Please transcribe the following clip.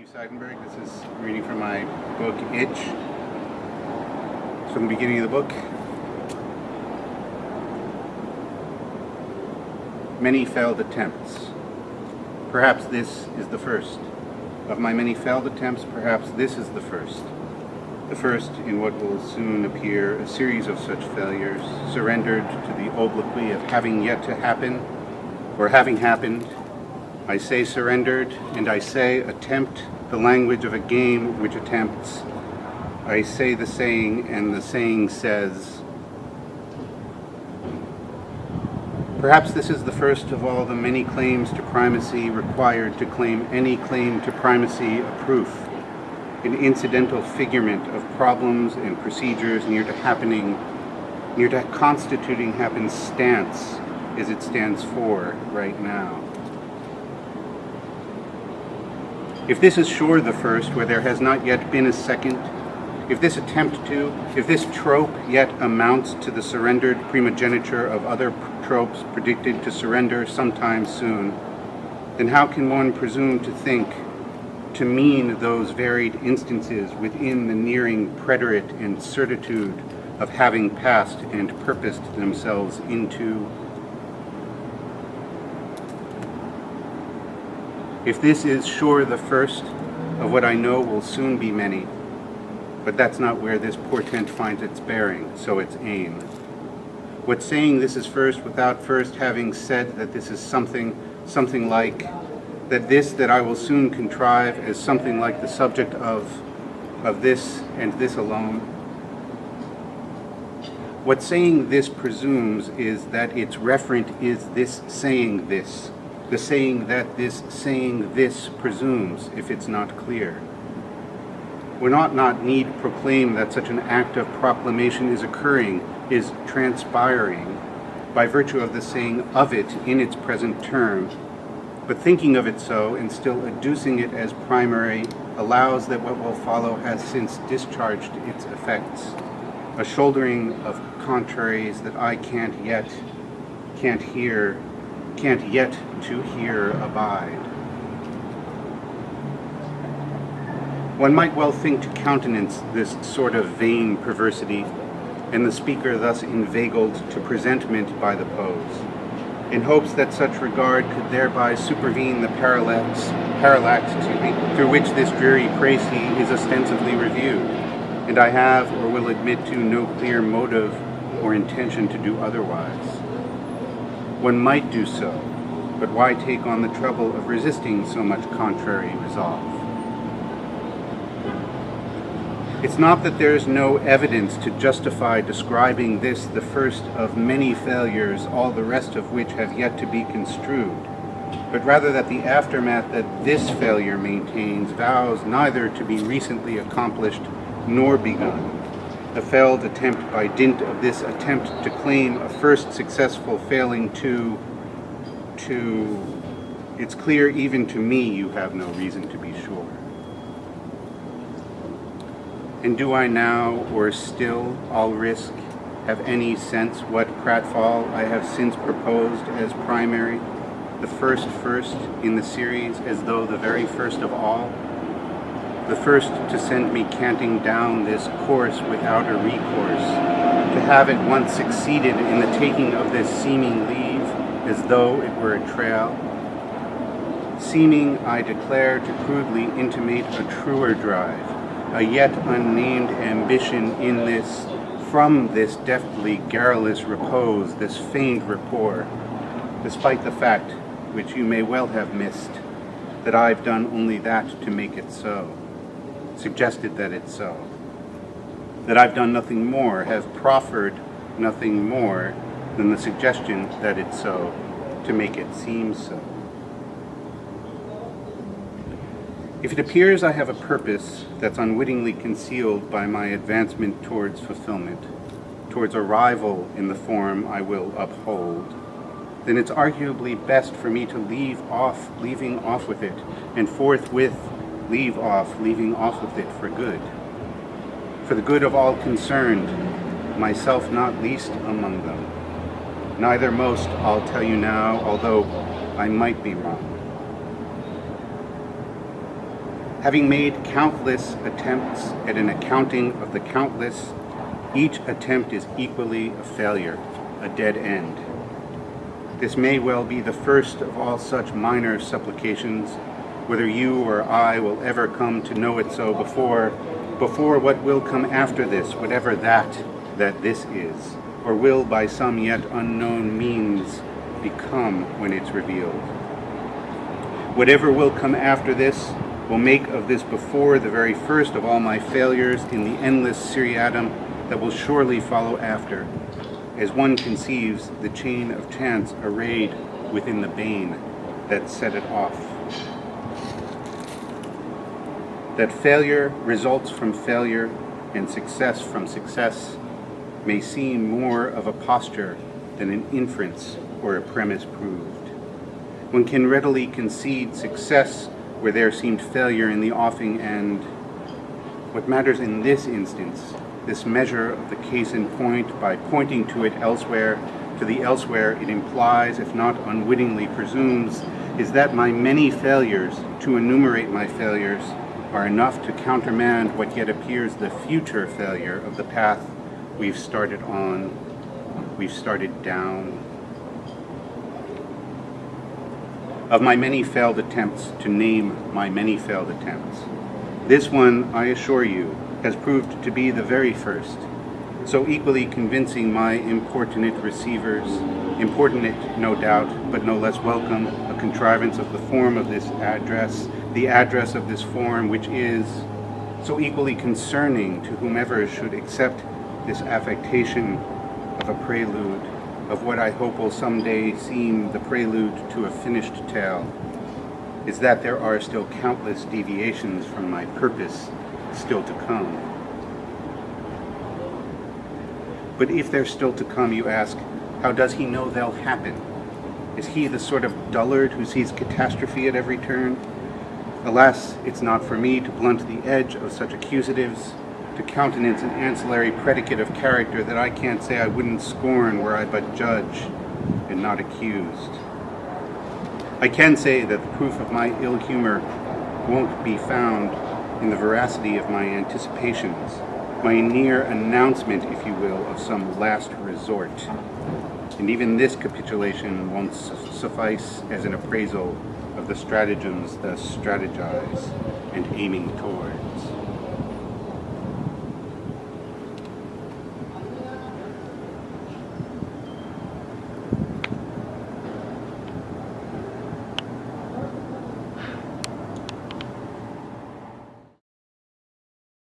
Seidenberg. This is reading from my book, Itch. It's from the beginning of the book. Many failed attempts. Perhaps this is the first. Of my many failed attempts, perhaps this is the first. The first in what will soon appear a series of such failures, surrendered to the obloquy of having yet to happen, or having happened. I say surrendered, and I say attempt, the language of a game which attempts. I say the saying, and the saying says. Perhaps this is the first of all the many claims to primacy required to claim any claim to primacy a proof, an incidental figurement of problems and procedures near to constituting happenstance as it stands for right now. If this is sure the first, where there has not yet been a second, if this trope yet amounts to the surrendered primogeniture of other tropes predicted to surrender sometime soon, then how can one presume to mean those varied instances within the nearing preterite and certitude of having passed and purposed themselves into? If this is sure the first of what I know will soon be many, but that's not where this portent finds its bearing, so its aim. What saying this is first without first having said that this is something like, that I will soon contrive as something like the subject of this and this alone? What saying this presumes is that its referent is this saying this, the saying that this saying this presumes, if it's not clear. Would not need proclaim that such an act of proclamation is occurring, is transpiring, by virtue of the saying of it in its present term, but thinking of it so and still adducing it as primary allows that what will follow has since discharged its effects, a shouldering of contraries that I can't yet to hear abide. One might well think to countenance this sort of vain perversity, and the speaker thus inveigled to presentment by the pose, in hopes that such regard could thereby supervene the parallax through which this dreary précis is ostensibly reviewed, and I have or will admit to no clear motive or intention to do otherwise. One might do so, but why take on the trouble of resisting so much contrary resolve? It's not that there is no evidence to justify describing this the first of many failures, all the rest of which have yet to be construed, but rather that the aftermath that this failure maintains vows neither to be recently accomplished nor begun. A failed attempt by dint of this attempt to claim a first successful failing to it's clear even to me you have no reason to be sure. And do I now, or still, all risk, have any sense what pratfall I have since proposed as primary, the first in the series, as though the very first of all, the first to send me canting down this course without a recourse, to have at once succeeded in the taking of this seeming leave, as though it were a trail? Seeming, I declare, to crudely intimate a truer drive, a yet unnamed ambition in this, from this deftly garrulous repose, this feigned rapport, despite the fact, which you may well have missed, that I've done only that to make it so, suggested that it's so, that I've done nothing more, have proffered nothing more than the suggestion that it's so, to make it seem so. If it appears I have a purpose that's unwittingly concealed by my advancement towards fulfillment, towards arrival in the form I will uphold, then it's arguably best for me to leaving off with it, and forthwith leaving off with it for good. For the good of all concerned, myself not least among them. Neither most, I'll tell you now, although I might be wrong. Having made countless attempts at an accounting of the countless, each attempt is equally a failure, a dead end. This may well be the first of all such minor supplications, whether you or I will ever come to know it so before what will come after this, whatever that this is, or will by some yet unknown means become when it's revealed. Whatever will come after this will make of this before the very first of all my failures in the endless seriatim that will surely follow after, as one conceives the chain of chance arrayed within the bane that set it off. That failure results from failure and success from success may seem more of a posture than an inference or a premise proved. One can readily concede success where there seemed failure in the offing end. What matters in this instance, this measure of the case in point, by pointing to it elsewhere, to the elsewhere it implies, if not unwittingly presumes, is that my many failures, to enumerate my failures, are enough to countermand what yet appears the future failure of the path we've started on, we've started down. Of my many failed attempts, to name my many failed attempts, this one, I assure you, has proved to be the very first, so equally convincing my importunate receivers, importunate no doubt, but no less welcome, a contrivance of the form of this address, the address of this form, which is so equally concerning to whomever should accept this affectation of a prelude, of what I hope will someday seem the prelude to a finished tale, is that there are still countless deviations from my purpose still to come. But if they're still to come, you ask, how does he know they'll happen? Is he the sort of dullard who sees catastrophe at every turn? Alas, it's not for me to blunt the edge of such accusatives, to countenance an ancillary predicate of character that I can't say I wouldn't scorn were I but judge and not accused. I can say that the proof of my ill humor won't be found in the veracity of my anticipations, my near announcement, if you will, of some last resort. And even this capitulation won't suffice as an appraisal of the stratagems thus strategized and aiming towards.